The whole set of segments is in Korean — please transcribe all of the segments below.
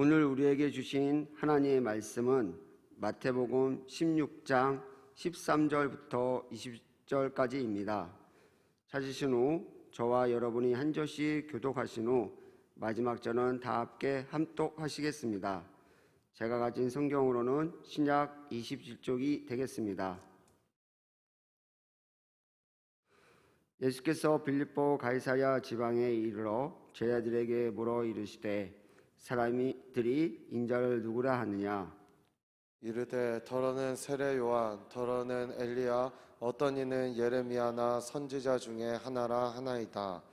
오늘 우리에게 주신 하나님의 말씀은 마태복음 16장 13절부터 20절까지입니다. 찾으신 후 저와 여러분이 한 절씩 교독하신 후 마지막 절은 다 함께 함독하시겠습니다. 제가 가진 성경으로는 신약 27쪽이 되겠습니다. 예수께서 빌립보 가이사랴 지방에 이르러 제자들에게 물어 이르시되 사람들이 인자를 누구라 하느냐? 이르되 더러는 세례 요한, 더러는 엘리야, 어떤 이는 예레미야나 선지자 중에 하나라 하나이다.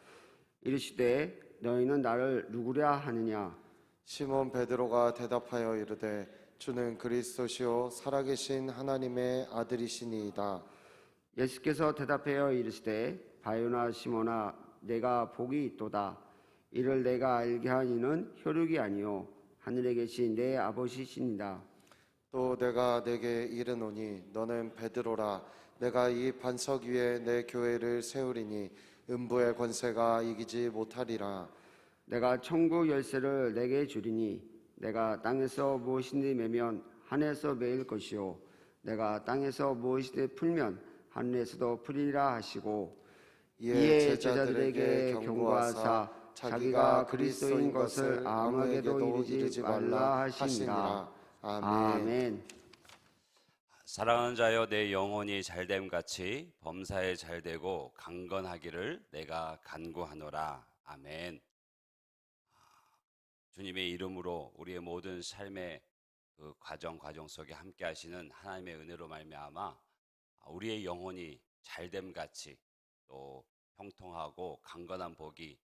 이르시되 너희는 나를 누구라 하느냐? 시몬 베드로가 대답하여 이르되 주는 그리스도시요 살아계신 하나님의 아들이시니이다. 예수께서 대답하여 이르시되 바요나 시몬아 내가 복이 있도다. 이를 내가 알게 하니는 혈육이 아니요 하늘에 계신 내 아버지시니라. 또 내가 내게 이르노니 너는 베드로라. 내가 이 반석 위에 내 교회를 세우리니 음부의 권세가 이기지 못하리라. 내가 천국 열쇠를 내게 주리니 내가 땅에서 무엇이든지 매면 하늘에서 매일 것이요 내가 땅에서 무엇이든지 풀면 하늘에서도 풀리라 하시고 이에 제자들에게 경고하사 자기가 그리스도인 것을 아무에게도 이르지 말라 하시니라. 아멘. 사랑하는 자여 내 영혼이 잘됨 같이 범사에 잘되고 강건하기를 내가 간구하노라. 아멘. 주님의 이름으로 우리의 모든 삶의 그 과정 속에 함께 하시는 하나님의 은혜로 말미암아 우리의 영혼이 잘됨 같이 또 형통하고 강건한 복이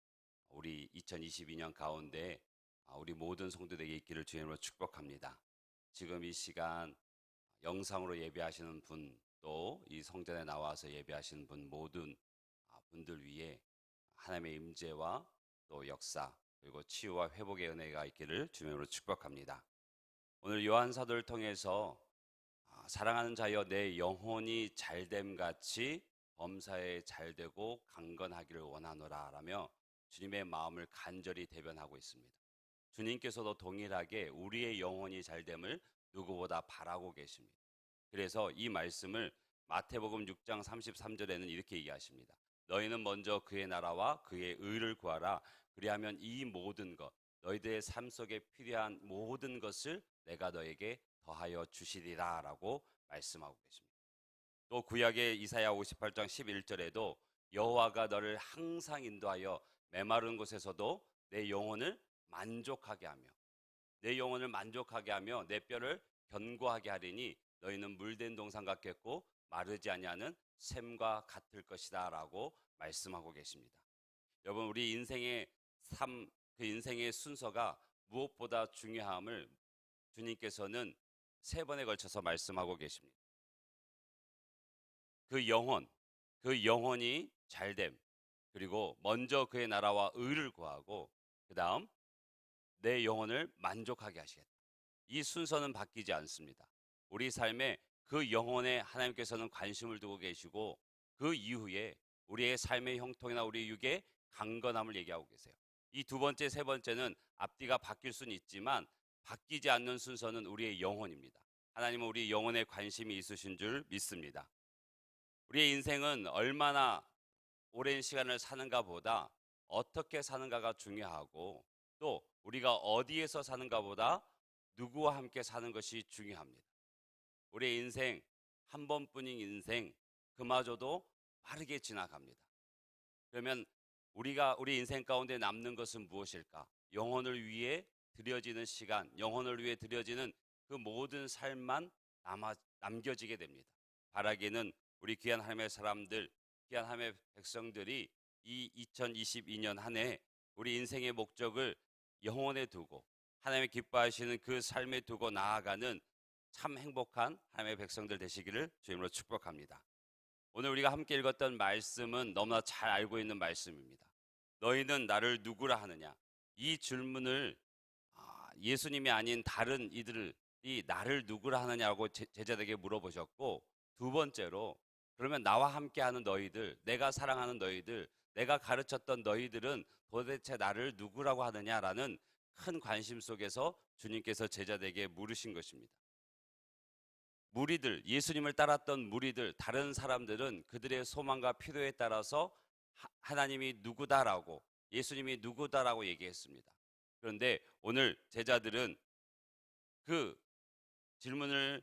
우리 2022년 가운데 우리 모든 성도들에게 있기를 주님으로 축복합니다. 지금 이 시간 영상으로 예배하시는 분, 또 이 성전에 나와서 예배하시는 분 모든 분들 위해 하나님의 임재와 또 역사 그리고 치유와 회복의 은혜가 있기를 주님으로 축복합니다. 오늘 요한 사도를 통해서 사랑하는 자여 내 영혼이 잘됨 같이 범사에 잘되고 강건하기를 원하노라 라며 주님의 마음을 간절히 대변하고 있습니다. 주님께서도 동일하게 우리의 영혼이 잘됨을 누구보다 바라고 계십니다. 그래서 이 말씀을 마태복음 6장 33절에는 이렇게 얘기하십니다. 너희는 먼저 그의 나라와 그의 의를 구하라. 그리하면 이 모든 것, 너희들의 삶 속에 필요한 모든 것을 내가 너에게 더하여 주시리라 라고 말씀하고 계십니다. 또 구약의 이사야 58장 11절에도 여호와가 너를 항상 인도하여 메마른 곳에서도 내 영혼을 만족하게 하며 내 뼈를 견고하게 하리니 너희는 물된 동산 같겠고 마르지 아니하는 샘과 같을 것이다 라고 말씀하고 계십니다. 여러분 우리 인생의 삶, 그 인생의 순서가 무엇보다 중요함을 주님께서는 3번에 걸쳐서 말씀하고 계십니다. 그 영혼이 잘됨, 그리고 먼저 그의 나라와 의를 구하고 그 다음 내 영혼을 만족하게 하시겠다. 이 순서는 바뀌지 않습니다. 우리 삶에 그 영혼에 하나님께서는 관심을 두고 계시고 그 이후에 우리의 삶의 형통이나 우리의 육의 강건함을 얘기하고 계세요. 이 두 번째, 세 번째는 앞뒤가 바뀔 수는 있지만 바뀌지 않는 순서는 우리의 영혼입니다. 하나님은 우리 영혼에 관심이 있으신 줄 믿습니다. 우리의 인생은 얼마나 오랜 시간을 사는가 보다 어떻게 사는가가 중요하고 또 우리가 어디에서 사는가 보다 누구와 함께 사는 것이 중요합니다. 우리의 인생 한 번뿐인 인생 그마저도 빠르게 지나갑니다. 그러면 우리 인생 가운데 남는 것은 무엇일까? 영혼을 위해 드려지는 시간, 영혼을 위해 드려지는 그 모든 삶만 남겨지게 됩니다. 바라기는 우리 귀한 하나님의 사람들, 귀한 하나님의 백성들이 이 2022년 한 해 우리 인생의 목적을 영혼에 두고 하나님의 기뻐하시는 그 삶에 두고 나아가는 참 행복한 하나님의 백성들 되시기를 주님으로 축복합니다. 오늘 우리가 함께 읽었던 말씀은 너무나 잘 알고 있는 말씀입니다. 너희는 나를 누구라 하느냐? 이 질문을 예수님이 아닌 다른 이들이 나를 누구라 하느냐고 제자들에게 물어보셨고, 두 번째로 그러면 나와 함께하는 너희들, 내가 사랑하는 너희들, 내가 가르쳤던 너희들은 도대체 나를 누구라고 하느냐라는 큰 관심 속에서 주님께서 제자들에게 물으신 것입니다. 무리들, 예수님을 따랐던 무리들, 다른 사람들은 그들의 소망과 필요에 따라서 하나님이 누구다라고, 예수님이 누구다라고 얘기했습니다. 그런데 오늘 제자들은 그 질문을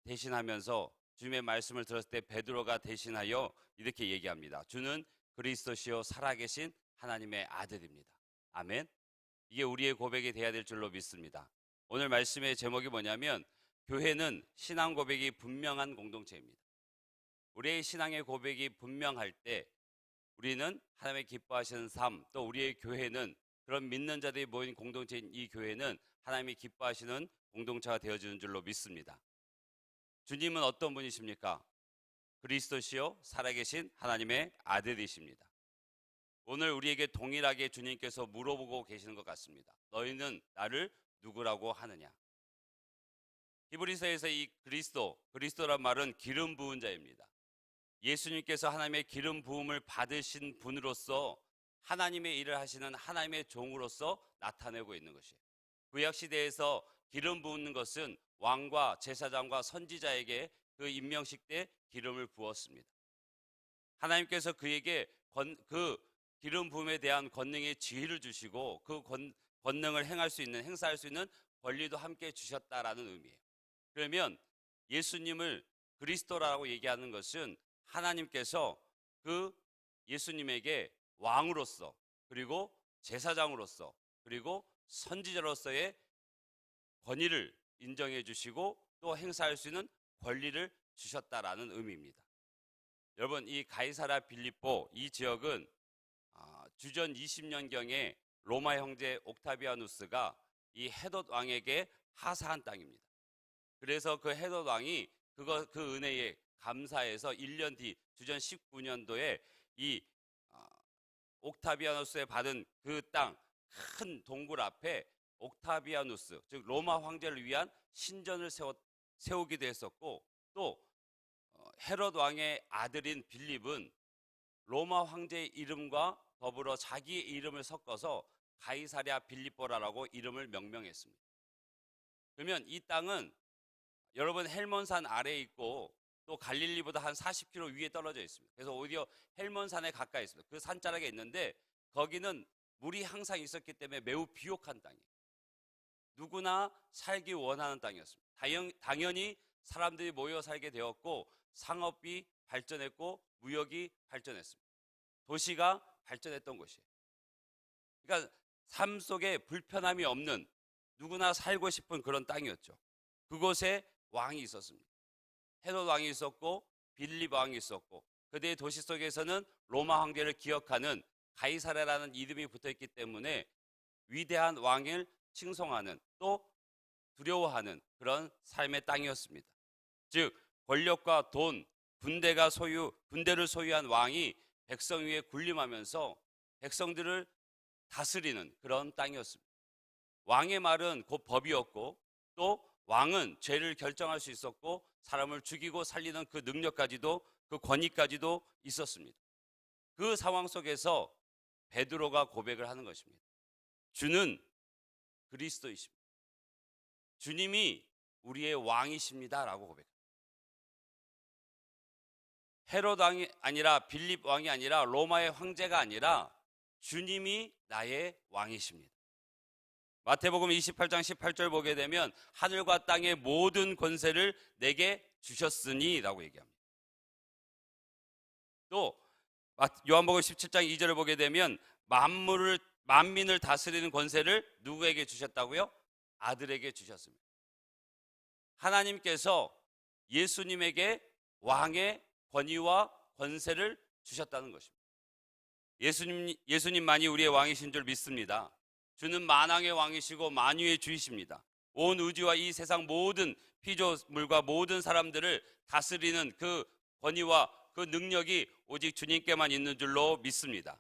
대신하면서 주님의 말씀을 들었을 때 베드로가 대신하여 이렇게 얘기합니다. 주는 그리스도시요 살아계신 하나님의 아들입니다. 아멘. 이게 우리의 고백이 돼야 될 줄로 믿습니다. 오늘 말씀의 제목이 뭐냐면 교회는 신앙 고백이 분명한 공동체입니다. 우리의 신앙의 고백이 분명할 때 우리는 하나님의 기뻐하시는 삶, 또 우리의 교회는, 그런 믿는 자들이 모인 공동체인 이 교회는 하나님이 기뻐하시는 공동체가 되어지는 줄로 믿습니다. 주님은 어떤 분이십니까? 그리스도시요 살아계신 하나님의 아들이십니다. 오늘 우리에게 동일하게 주님께서 물어보고 계시는 것 같습니다. 너희는 나를 누구라고 하느냐? 히브리서에서 이 그리스도란 말은 기름 부은 자입니다. 예수님께서 하나님의 기름 부음을 받으신 분으로서 하나님의 일을 하시는 하나님의 종으로서 나타내고 있는 것이에요. 구약 시대에서 기름 부은 것은 왕과 제사장과 선지자에게 그 임명식 때 기름을 부었습니다. 하나님께서 그에게 그 기름 부음에 대한 권능의 지혜를 주시고 그 권능을 행사할 수 있는 권리도 함께 주셨다라는 의미예요. 그러면 예수님을 그리스도라고 얘기하는 것은 하나님께서 그 예수님에게 왕으로서, 그리고 제사장으로서, 그리고 선지자로서의 권위를 인정해 주시고 또 행사할 수 있는 권리를 주셨다라는 의미입니다. 여러분, 이 가이사랴 빌립보 이 지역은 주전 20년경에 로마 형제 옥타비아누스가 이 헤롯 왕에게 하사한 땅입니다. 그래서 그 헤롯 왕이 그 은혜에 감사해서 1년 뒤 주전 19년도에 이 옥타비아누스에 받은 그 땅 큰 동굴 앞에 옥타비아누스, 즉 로마 황제를 위한 신전을 세우기도 했었고, 또 헤롯 왕의 아들인 빌립은 로마 황제의 이름과 더불어 자기의 이름을 섞어서 가이사랴 빌립보라라고 이름을 명명했습니다. 그러면 이 땅은 여러분 헬몬산 아래에 있고 또 갈릴리보다 한 40km 위에 떨어져 있습니다. 그래서 오히려 헬몬산에 가까이 있습니다. 그 산자락에 있는데 거기는 물이 항상 있었기 때문에 매우 비옥한 땅이에요. 누구나 살기 원하는 땅이었습니다. 당연히 사람들이 모여 살게 되었고 상업이 발전했고 무역이 발전했습니다. 도시가 발전했던 곳이에요. 그러니까 삶 속에 불편함이 없는, 누구나 살고 싶은 그런 땅이었죠. 그곳에 왕이 있었습니다. 헤롯 왕이 있었고 빌립 왕이 있었고, 그들의 도시 속에서는 로마 황제를 기억하는 가이사랴라는 이름이 붙어있기 때문에 위대한 왕을 칭송하는, 또 두려워하는 그런 삶의 땅이었습니다. 즉 권력과 돈, 군대를 소유한 왕이 백성 위에 군림하면서 백성들을 다스리는 그런 땅이었습니다. 왕의 말은 곧 법이었고, 또 왕은 죄를 결정할 수 있었고 사람을 죽이고 살리는 그 능력까지도, 그 권위까지도 있었습니다. 그 상황 속에서 베드로가 고백을 하는 것입니다. 주는 그리스도이십니다. 주님이 우리의 왕이십니다 라고 고백합니다. 헤롯 왕이 아니라, 빌립 왕이 아니라, 로마의 황제가 아니라 주님이 나의 왕이십니다. 마태복음 28장 18절 보게 되면 하늘과 땅의 모든 권세를 내게 주셨으니 라고 얘기합니다. 또 요한복음 17장 2절을 보게 되면 만민을 다스리는 권세를 누구에게 주셨다고요? 아들에게 주셨습니다. 하나님께서 예수님에게 왕의 권위와 권세를 주셨다는 것입니다. 예수님만이 우리의 왕이신 줄 믿습니다. 주는 만왕의 왕이시고 만유의 주이십니다. 온 우주와 이 세상 모든 피조물과 모든 사람들을 다스리는 그 권위와 그 능력이 오직 주님께만 있는 줄로 믿습니다.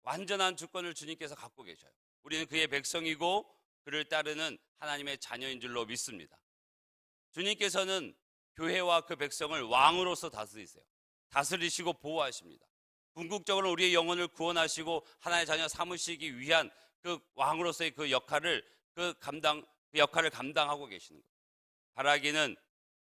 완전한 주권을 주님께서 갖고 계셔요. 우리는 그의 백성이고 그를 따르는 하나님의 자녀인 줄로 믿습니다. 주님께서는 교회와 그 백성을 왕으로서 다스리세요. 다스리시고 보호하십니다. 궁극적으로 우리의 영혼을 구원하시고 하나님의 자녀 삼으시기 위한 그 왕으로서의 그 역할을 감당하고 계시는 거예요. 바라기는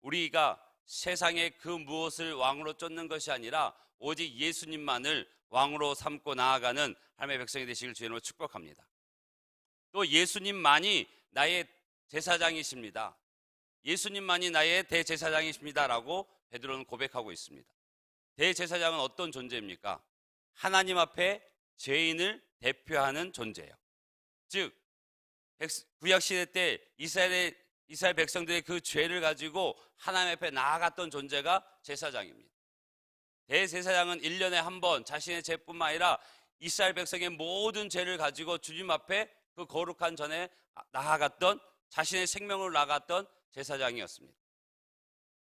우리가 세상의 그 무엇을 왕으로 쫓는 것이 아니라 오직 예수님만을 왕으로 삼고 나아가는 하나님의 백성이 되시길 주님으로 축복합니다. 또 예수님만이 나의 제사장이십니다. 예수님만이 나의 대제사장이십니다라고 베드로는 고백하고 있습니다. 대제사장은 어떤 존재입니까? 하나님 앞에 죄인을 대표하는 존재예요. 즉 구약시대 때 이스라엘 백성들의 그 죄를 가지고 하나님 앞에 나아갔던 존재가 제사장입니다. 대제사장은 1년에 한 번 자신의 죄뿐만 아니라 이스라엘 백성의 모든 죄를 가지고 주님 앞에 그 거룩한 전에 나아갔던, 자신의 생명으로 나아갔던 제사장이었습니다.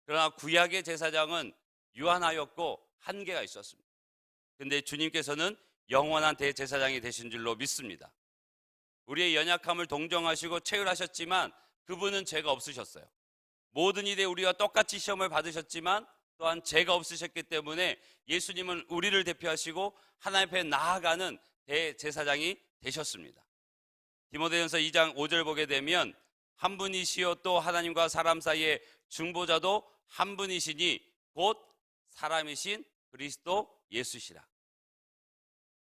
그러나 구약의 제사장은 유한하였고 한계가 있었습니다. 그런데 주님께서는 영원한 대제사장이 되신 줄로 믿습니다. 우리의 연약함을 동정하시고 체휼하셨지만 그분은 죄가 없으셨어요. 모든 일에 우리와 똑같이 시험을 받으셨지만 또한 죄가 없으셨기 때문에 예수님은 우리를 대표하시고 하나님 앞에 나아가는 대제사장이 되셨습니다. 디모데전서 2장 5절 보게 되면 한 분이시요 또 하나님과 사람 사이의 중보자도 한 분이시니 곧 사람이신 그리스도 예수시라.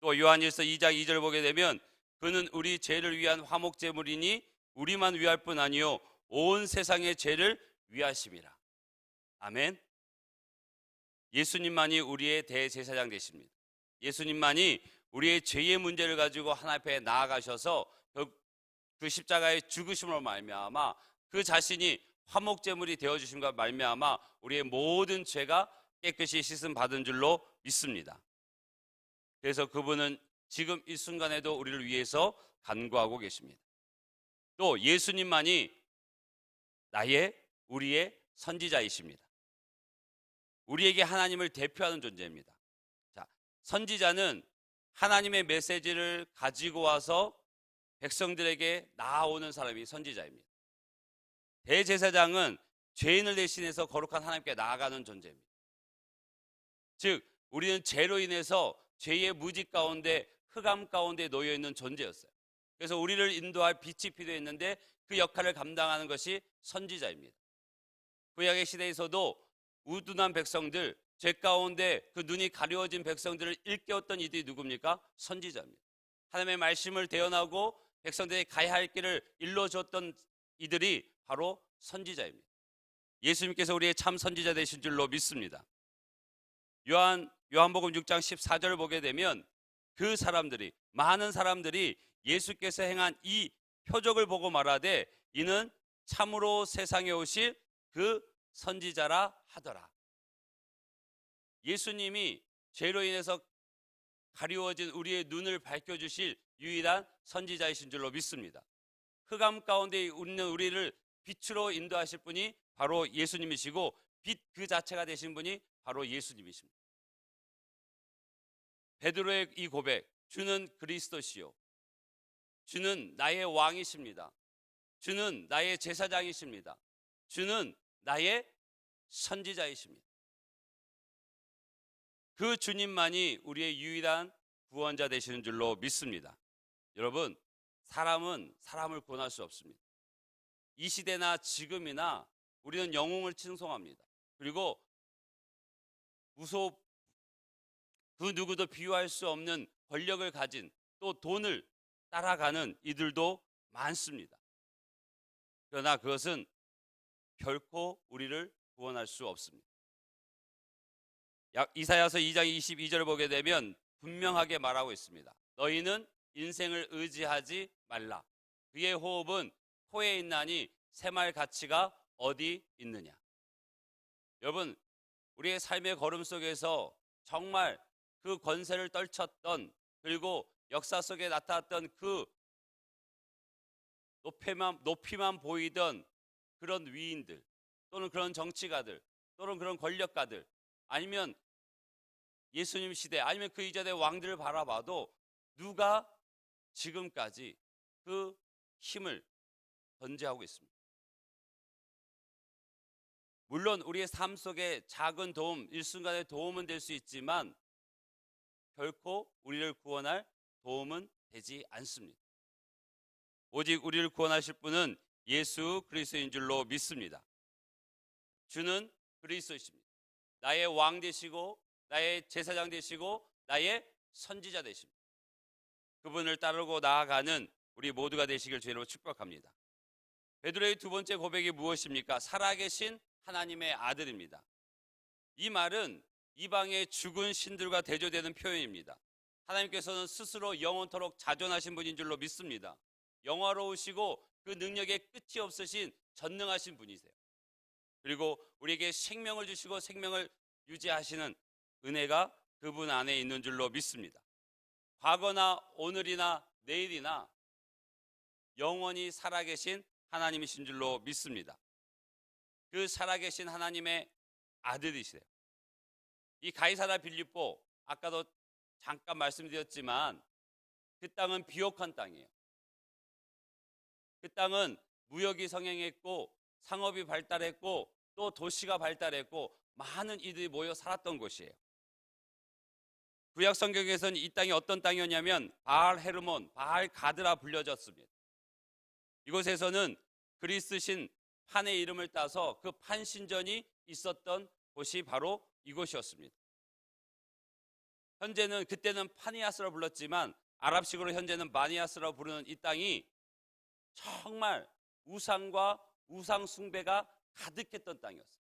또 요한일서 2장 2절 보게 되면 그는 우리 죄를 위한 화목제물이니 우리만 위할 뿐 아니요 온 세상의 죄를 위하심이라. 아멘. 예수님만이 우리의 대제사장 되십니다. 예수님만이 우리의 죄의 문제를 가지고 하나님 앞에 나아가셔서 그 십자가의 죽으심으로 말미암아 그 자신이 화목제물이 되어주심과 말미암아 우리의 모든 죄가 깨끗이 씻음 받은 줄로 믿습니다. 그래서 그분은 지금 이 순간에도 우리를 위해서 간구하고 계십니다. 또 예수님만이 우리의 선지자이십니다. 우리에게 하나님을 대표하는 존재입니다. 자, 선지자는 하나님의 메시지를 가지고 와서 백성들에게 나아오는 사람이 선지자입니다. 대제사장은 죄인을 대신해서 거룩한 하나님께 나아가는 존재입니다. 즉 우리는 죄로 인해서 죄의 무직 가운데, 흑암 가운데 놓여 있는 존재였어요. 그래서 우리를 인도할 빛이 필요했는데 그 역할을 감당하는 것이 선지자입니다. 구약의 시대에서도 우둔한 백성들, 죄 가운데 그 눈이 가려워진 백성들을 일깨웠던 이들이 누굽니까? 선지자입니다. 하나님의 말씀을 대언하고 백성들이 가야 할 길을 일러줬던 이들이 바로 선지자입니다. 예수님께서 우리의 참 선지자 되신 줄로 믿습니다. 요한복음 6장 14절을 보게 되면 그 사람들이, 많은 사람들이 예수께서 행한 이 표적을 보고 말하되 이는 참으로 세상에 오실 그 선지자라 하더라. 예수님이 죄로 인해서 가리워진 우리의 눈을 밝혀주실 유일한 선지자이신 줄로 믿습니다. 흑암 가운데 있는 우리를 빛으로 인도하실 분이 바로 예수님이시고 빛 그 자체가 되신 분이 바로 예수님이십니다. 베드로의 이 고백, 주는 그리스도시요 주는 나의 왕이십니다. 주는 나의 제사장이십니다. 주는 나의 선지자이십니다. 그 주님만이 우리의 유일한 구원자 되시는 줄로 믿습니다. 여러분, 사람은 사람을 구원할 수 없습니다. 이 시대나 지금이나 우리는 영웅을 칭송합니다. 그리고 그 누구도 비유할 수 없는 권력을 가진, 또 돈을 따라가는 이들도 많습니다. 그러나 그것은 결코 우리를 구원할 수 없습니다. 이사야서 2장 22절을 보게 되면 분명하게 말하고 있습니다. 너희는 인생을 의지하지 말라. 그의 호흡은 코에 있나니 새말 가치가 어디 있느냐. 여러분, 우리의 삶의 걸음 속에서 정말 그 권세를 떨쳤던, 그리고 역사 속에 나타났던 그 높이만 보이던 그런 위인들, 또는 그런 정치가들, 또는 그런 권력가들, 아니면 예수님 시대, 아니면 그 이전의 왕들을 바라봐도 누가 지금까지 그 힘을 견제하고 있습니다. 물론 우리의 삶 속에 작은 도움, 일순간의 도움은 될 수 있지만 결코 우리를 구원할 도움은 되지 않습니다. 오직 우리를 구원하실 분은 예수 그리스도인 줄로 믿습니다. 주는 그리스도이십니다. 나의 왕 되시고 나의 제사장 되시고 나의 선지자 되십니다. 그분을 따르고 나아가는 우리 모두가 되시길 주의로 축복합니다. 베드로의 두 번째 고백이 무엇입니까? 살아계신 하나님의 아들입니다. 이 말은 이방의 죽은 신들과 대조되는 표현입니다. 하나님께서는 스스로 영원토록 자존하신 분인 줄로 믿습니다. 영화로우시고 그 능력에 끝이 없으신 전능하신 분이세요. 그리고 우리에게 생명을 주시고 생명을 유지하시는 은혜가 그분 안에 있는 줄로 믿습니다. 과거나 오늘이나 내일이나 영원히 살아계신 하나님이신 줄로 믿습니다. 그 살아계신 하나님의 아들이세요. 이 가이사랴 빌립보, 아까도 잠깐 말씀드렸지만 그 땅은 비옥한 땅이에요. 그 땅은 무역이 성행했고 상업이 발달했고 또 도시가 발달했고 많은 이들이 모여 살았던 곳이에요. 구약 성경에서는 이 땅이 어떤 땅이었냐면 바알 헤르몬, 바알 가드라 불려졌습니다. 이곳에서는 그리스 신 판의 이름을 따서 그 판신전이 있었던 곳이 바로 이곳이었습니다. 현재는 그때는 파니아스라고 불렀지만 아랍식으로 현재는 마니아스라고 부르는 이 땅이 정말 우상과 우상 숭배가 가득했던 땅이었어요.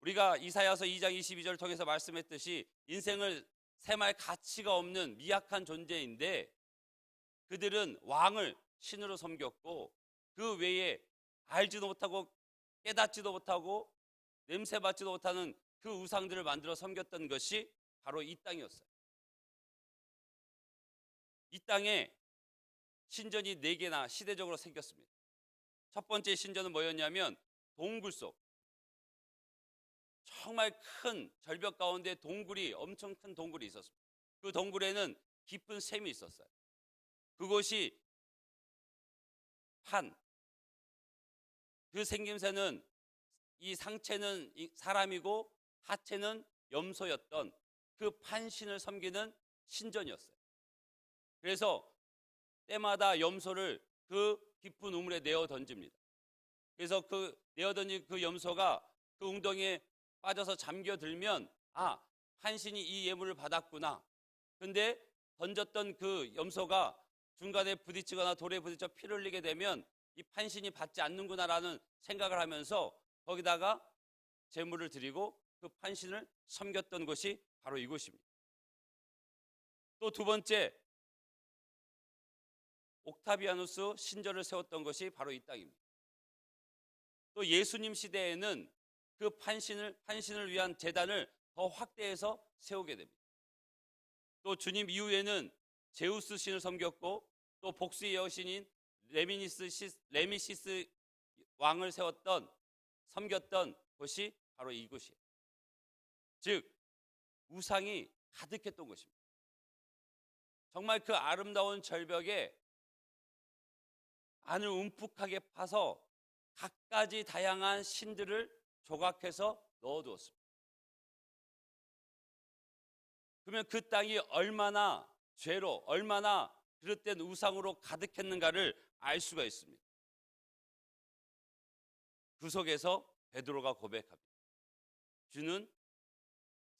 우리가 이사야서 2장 22절을 통해서 말씀했듯이 인생을 셈할 가치가 없는 미약한 존재인데 그들은 왕을 신으로 섬겼고 그 외에 알지도 못하고 깨닫지도 못하고 냄새 맡지도 못하는 그 우상들을 만들어 섬겼던 것이 바로 이 땅이었어요. 이 땅에 신전이 4개나 시대적으로 생겼습니다. 첫 번째 신전은 뭐였냐면 동굴 속 정말 큰 절벽 가운데 동굴이 엄청 큰 동굴이 있었습니다. 그 동굴에는 깊은 샘이 있었어요. 그곳이 그 생김새는 이 상체는 사람이고 하체는 염소였던 그 판신을 섬기는 신전이었어요. 그래서 때마다 염소를 그 깊은 우물에 내어 던집니다. 그래서 그 내어 던진 그 염소가 그 웅덩이에 빠져서 잠겨들면 판신이 이 예물을 받았구나. 근데 던졌던 그 염소가 중간에 부딪히거나 돌에 부딪혀 피를 흘리게 되면 이 판신이 받지 않는구나라는 생각을 하면서 거기다가 제물을 드리고 그 판신을 섬겼던 곳이 바로 이곳입니다. 또 두 번째, 옥타비아누스 신전을 세웠던 것이 바로 이 땅입니다. 또 예수님 시대에는 그 판신을 위한 제단을 더 확대해서 세우게 됩니다. 또 주님 이후에는 제우스 신을 섬겼고 또 복수의 여신인 레미시스 왕을 섬겼던 곳이 바로 이곳이에요. 즉 우상이 가득했던 곳입니다. 정말 그 아름다운 절벽에 안을 움푹하게 파서 갖가지 다양한 신들을 조각해서 넣어두었습니다. 그러면 그 땅이 얼마나 죄로, 얼마나 그릇된 우상으로 가득했는가를 알 수가 있습니다. 그 속에서 베드로가 고백합니다. 주는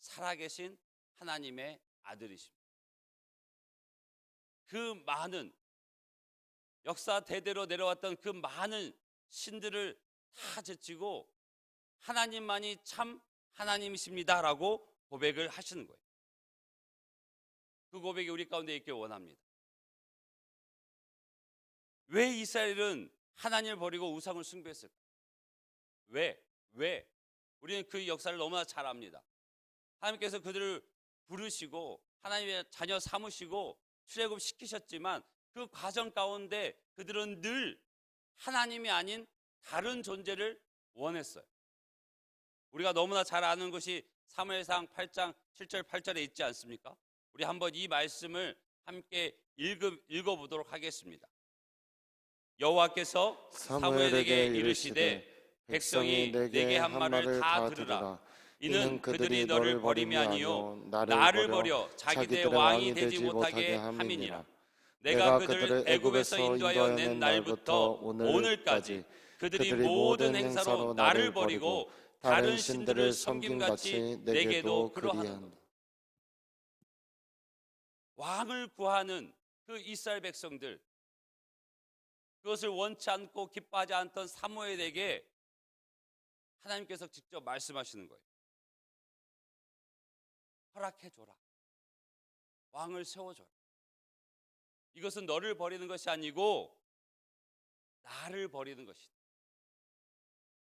살아계신 하나님의 아들이십니다. 그 많은 역사 대대로 내려왔던 그 많은 신들을 다 제치고 하나님만이 참 하나님이십니다라고 고백을 하시는 거예요. 그 고백이 우리 가운데 있길 원합니다. 왜 이스라엘은 하나님을 버리고 우상을 숭배했을까? 왜? 우리는 그 역사를 너무나 잘 압니다. 하나님께서 그들을 부르시고 하나님의 자녀 삼으시고 출애굽시키셨지만 그 과정 가운데 그들은 늘 하나님이 아닌 다른 존재를 원했어요. 우리가 너무나 잘 아는 것이 사무엘상 8장 7절 8절에 있지 않습니까? 우리 한번 이 말씀을 함께 읽어보도록 하겠습니다. 여호와께서 사무엘에게 이르시되 백성이 내게 한 말을 다 들으라. 이는 그들이 너를 버림이 아니요 나를 버려 자기들의 왕이 되지 못하게 함이니라. 내가 그들을 애굽에서 인도하여 낸 날부터 오늘까지 그들이 모든 행사로 나를 버리고 다른 신들을 섬김같이 내게도 그러하노라. 왕을 구하는 그 이스라엘 백성들, 그것을 원치 않고 기뻐하지 않던 사무엘에게 하나님께서 직접 말씀하시는 거예요. 허락해줘라. 왕을 세워줘라. 이것은 너를 버리는 것이 아니고 나를 버리는 것이다.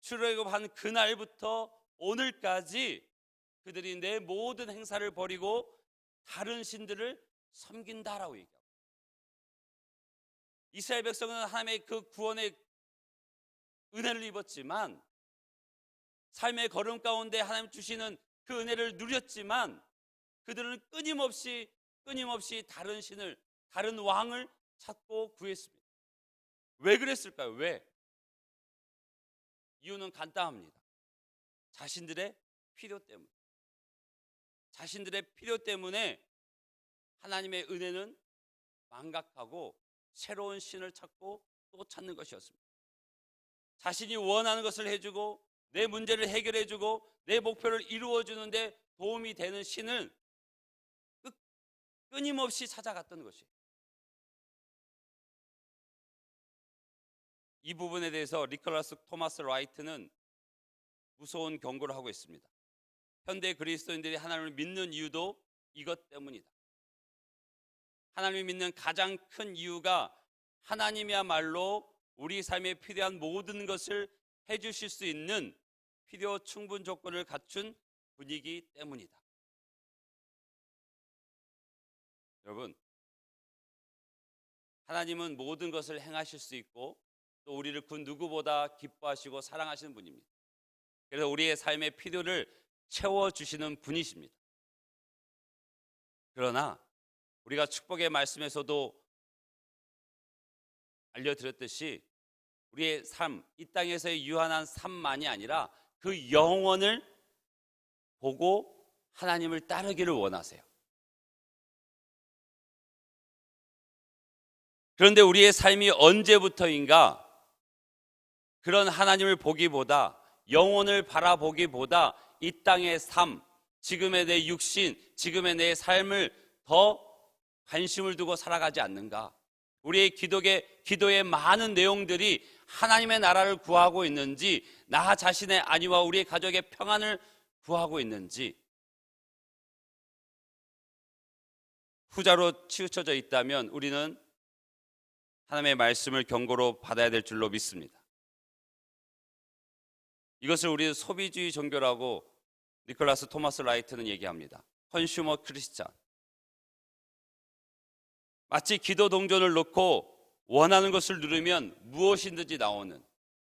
출애굽한 그날부터 오늘까지 그들이 내 모든 행사를 버리고 다른 신들을 섬긴다라고 얘기합니다. 이스라엘 백성은 하나님의 그 구원의 은혜를 입었지만, 삶의 걸음 가운데 하나님 주시는 그 은혜를 누렸지만, 그들은 끊임없이 다른 신을, 다른 왕을 찾고 구했습니다. 왜 그랬을까요? 왜? 이유는 간단합니다. 자신들의 필요 때문에. 자신들의 필요 때문에 하나님의 은혜는 망각하고 새로운 신을 찾고 또 찾는 것이었습니다. 자신이 원하는 것을 해주고 내 문제를 해결해주고 내 목표를 이루어주는데 도움이 되는 신을 끊임없이 찾아갔던 것이에요. 이 부분에 대해서 니콜라스 토마스 라이트는 무서운 경고를 하고 있습니다. 현대 그리스도인들이 하나님을 믿는 이유도 이것 때문이다. 하나님을 믿는 가장 큰 이유가 하나님이야말로 우리 삶에 필요한 모든 것을 해주실 수 있는 필요 충분 조건을 갖춘 분이기 때문이다. 여러분, 하나님은 모든 것을 행하실 수 있고 또 우리를 그 누구보다 기뻐하시고 사랑하시는 분입니다. 그래서 우리의 삶의 필요를 채워주시는 분이십니다. 그러나 우리가 축복의 말씀에서도 알려드렸듯이 우리의 삶, 이 땅에서의 유한한 삶만이 아니라 그 영원을 보고 하나님을 따르기를 원하세요. 그런데 우리의 삶이 언제부터인가 그런 하나님을 보기보다, 영혼을 바라보기보다 이 땅의 삶, 지금의 내 육신, 지금의 내 삶을 더 관심을 두고 살아가지 않는가? 우리의 기도의 많은 내용들이 하나님의 나라를 구하고 있는지, 나 자신의 안위와 우리의 가족의 평안을 구하고 있는지, 후자로 치우쳐져 있다면 우리는 하나님의 말씀을 경고로 받아야 될 줄로 믿습니다. 이것을 우리는 소비주의 종교라고 니콜라스 토마스 라이트는 얘기합니다. 컨슈머 크리스찬. 마치 기도 동전을 넣고 원하는 것을 누르면 무엇이든지 나오는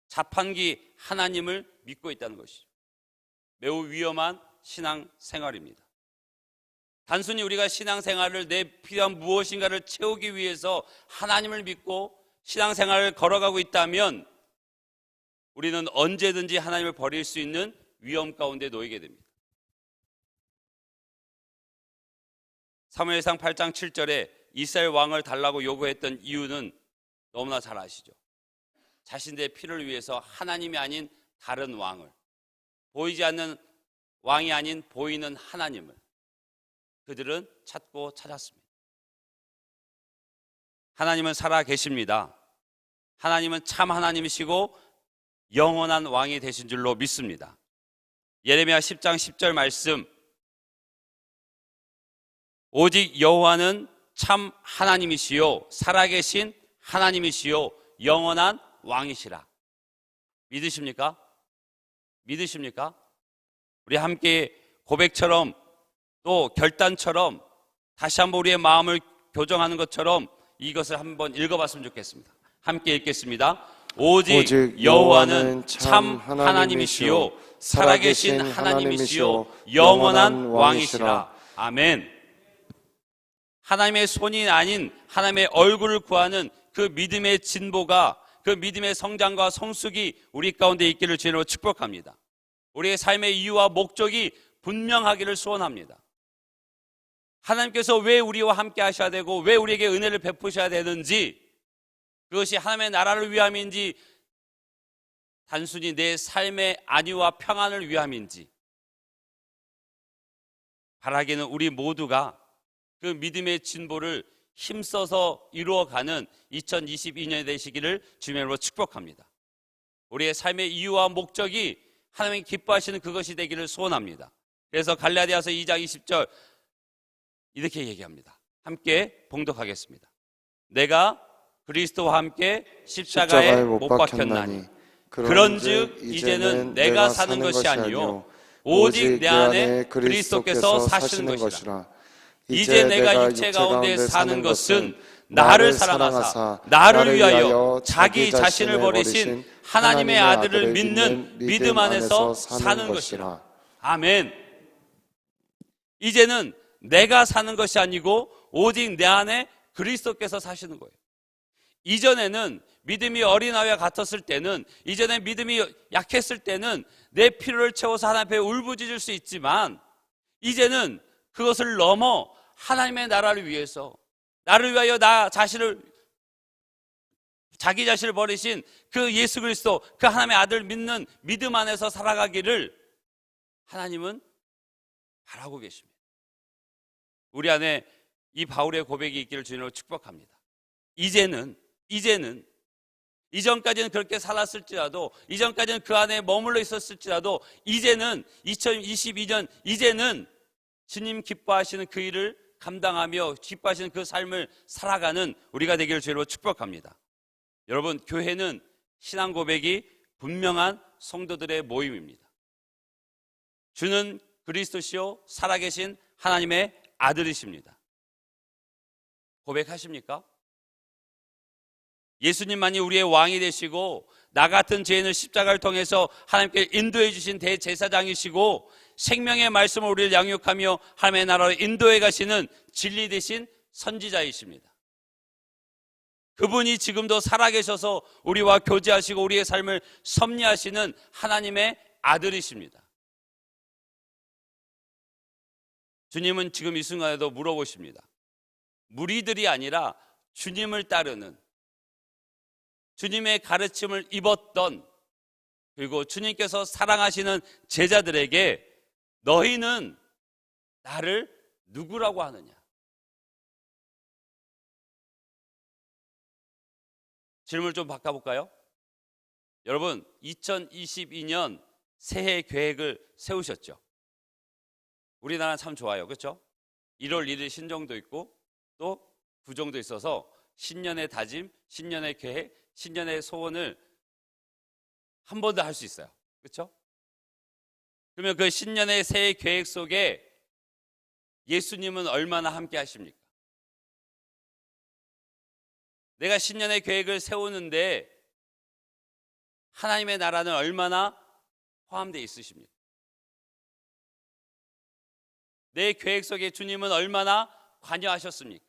자판기 하나님을 믿고 있다는 것이죠. 매우 위험한 신앙 생활입니다. 단순히 우리가 신앙 생활을 내 필요한 무엇인가를 채우기 위해서 하나님을 믿고 신앙 생활을 걸어가고 있다면 우리는 언제든지 하나님을 버릴 수 있는 위험 가운데 놓이게 됩니다. 사무엘상 8장 7절에 이스라엘 왕을 달라고 요구했던 이유는 너무나 잘 아시죠. 자신들의 필요를 위해서 하나님이 아닌 다른 왕을, 보이지 않는 왕이 아닌 보이는 하나님을 그들은 찾고 찾았습니다. 하나님은 살아 계십니다. 하나님은 참 하나님이시고 영원한 왕이 되신 줄로 믿습니다. 예레미야 10장 10절 말씀, 오직 여호와는 참 하나님이시요 살아계신 하나님이시요 영원한 왕이시라. 믿으십니까? 믿으십니까? 우리 함께 고백처럼 또 결단처럼 다시 한번 우리의 마음을 교정하는 것처럼 이것을 한번 읽어봤으면 좋겠습니다. 함께 읽겠습니다. 오직 여호와는 참 하나님이시요 살아계신 하나님이시요 영원한 왕이시라. 아멘. 하나님의 손이 아닌 하나님의 얼굴을 구하는 그 믿음의 진보가, 그 믿음의 성장과 성숙이 우리 가운데 있기를 주님으로 축복합니다. 우리의 삶의 이유와 목적이 분명하기를 소원합니다. 하나님께서 왜 우리와 함께 하셔야 되고 왜 우리에게 은혜를 베푸셔야 되는지, 그것이 하나님의 나라를 위함인지 단순히 내 삶의 안위와 평안을 위함인지, 바라기는 우리 모두가 그 믿음의 진보를 힘써서 이루어가는 2022년이 되시기를 주님의 이름으로 축복합니다. 우리의 삶의 이유와 목적이 하나님이 기뻐하시는 그것이 되기를 소원합니다. 그래서 갈라디아서 2장 20절 이렇게 얘기합니다. 함께 봉독하겠습니다. 내가 그리스도와 함께 십자가에 못 박혔나니 그런즉 이제는 내가 사는 것이 아니요 오직 내 안에 그리스도께서 사시는 것이라. 이제 내가 육체 가운데 사는 것은 나를 사랑하사 나를 위하여 자기 자신을 버리신 하나님의 아들을 믿는 믿음 안에서 사는 것이라. 아멘. 이제는 내가 사는 것이 아니고 오직 내 안에 그리스도께서 사시는 거예요. 이전에는 믿음이 어린아이와 같았을 때는, 이전에 믿음이 약했을 때는 내 필요를 채워서 하나님 앞에 울부짖을 수 있지만, 이제는 그것을 넘어 하나님의 나라를 위해서, 나를 위하여 자기 자신을 버리신 그 예수 그리스도, 그 하나님의 아들 믿는 믿음 안에서 살아가기를 하나님은 바라고 계십니다. 우리 안에 이 바울의 고백이 있기를 주님으로 축복합니다. 이제는 이전까지는 그렇게 살았을지라도, 이전까지는 그 안에 머물러 있었을지라도, 이제는 2022년 이제는 주님 기뻐하시는 그 일을 감당하며 기뻐하시는 그 삶을 살아가는 우리가 되기를 주님으로 축복합니다. 여러분, 교회는 신앙 고백이 분명한 성도들의 모임입니다. 주는 그리스도시요 살아계신 하나님의 아들이십니다. 고백하십니까? 예수님만이 우리의 왕이 되시고 나 같은 죄인을 십자가를 통해서 하나님께 인도해 주신 대제사장이시고 생명의 말씀을 우리를 양육하며 하나님의 나라로 인도해 가시는 진리 되신 선지자이십니다. 그분이 지금도 살아계셔서 우리와 교제하시고 우리의 삶을 섭리하시는 하나님의 아들이십니다. 주님은 지금 이 순간에도 물어보십니다. 무리들이 아니라 주님을 따르는, 주님의 가르침을 입었던, 그리고 주님께서 사랑하시는 제자들에게 너희는 나를 누구라고 하느냐? 질문을 좀 바꿔볼까요? 여러분, 2022년 새해 계획을 세우셨죠? 우리나라 참 좋아요, 그렇죠? 1월 1일 신정도 있고 또 구정도 있어서 신년의 다짐, 신년의 계획, 신년의 소원을 한 번 더 할 수 있어요, 그렇죠? 그러면 그 신년의 새해 계획 속에 예수님은 얼마나 함께 하십니까? 내가 신년의 계획을 세우는데 하나님의 나라는 얼마나 포함되어 있으십니까? 내 계획 속에 주님은 얼마나 관여하셨습니까?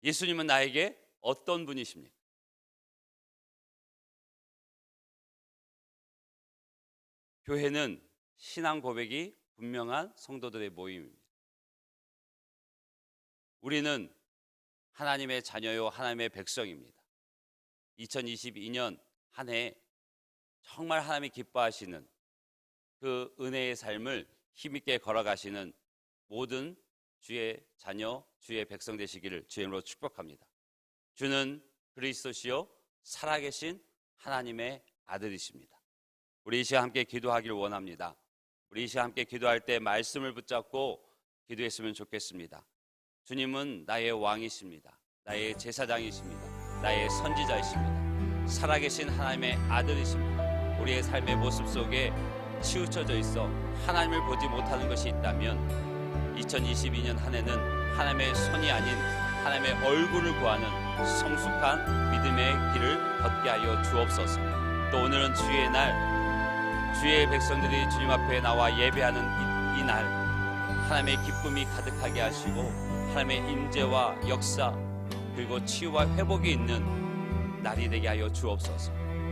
예수님은 나에게 어떤 분이십니까? 교회는 신앙 고백이 분명한 성도들의 모임입니다. 우리는 하나님의 자녀요 하나님의 백성입니다. 2022년 한 해 정말 하나님이 기뻐하시는 그 은혜의 삶을 힘있게 걸어가시는 모든 주의 자녀, 주의 백성 되시기를 주의 이름으로 축복합니다. 주는 그리스도시요 살아계신 하나님의 아들이십니다. 우리 이 시간 함께 기도하기를 원합니다. 우리 이 시간 함께 기도할 때 말씀을 붙잡고 기도했으면 좋겠습니다. 주님은 나의 왕이십니다. 나의 제사장이십니다. 나의 선지자이십니다. 살아계신 하나님의 아들이십니다. 우리의 삶의 모습 속에 치우쳐져 있어 하나님을 보지 못하는 것이 있다면 2022년 한 해는 하나님의 손이 아닌 하나님의 얼굴을 구하는 성숙한 믿음의 길을 걷게 하여 주옵소서. 또 오늘은 주의 날, 주의 백성들이 주님 앞에 나와 예배하는 이 날 하나님의 기쁨이 가득하게 하시고 하나님의 임재와 역사 그리고 치유와 회복이 있는 날이 되게 하여 주옵소서.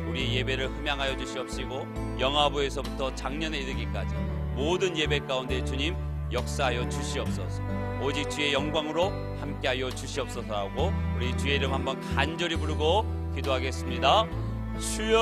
우리의 예배를 흠양하여 주시옵시고 영화부에서부터 작년에 이르기까지 모든 예배 가운데 주님 역사하여 주시옵소서. 오직 주의 영광으로 함께하여 주시옵소서 하고 우리 주의 이름 한번 간절히 부르고 기도하겠습니다. 주여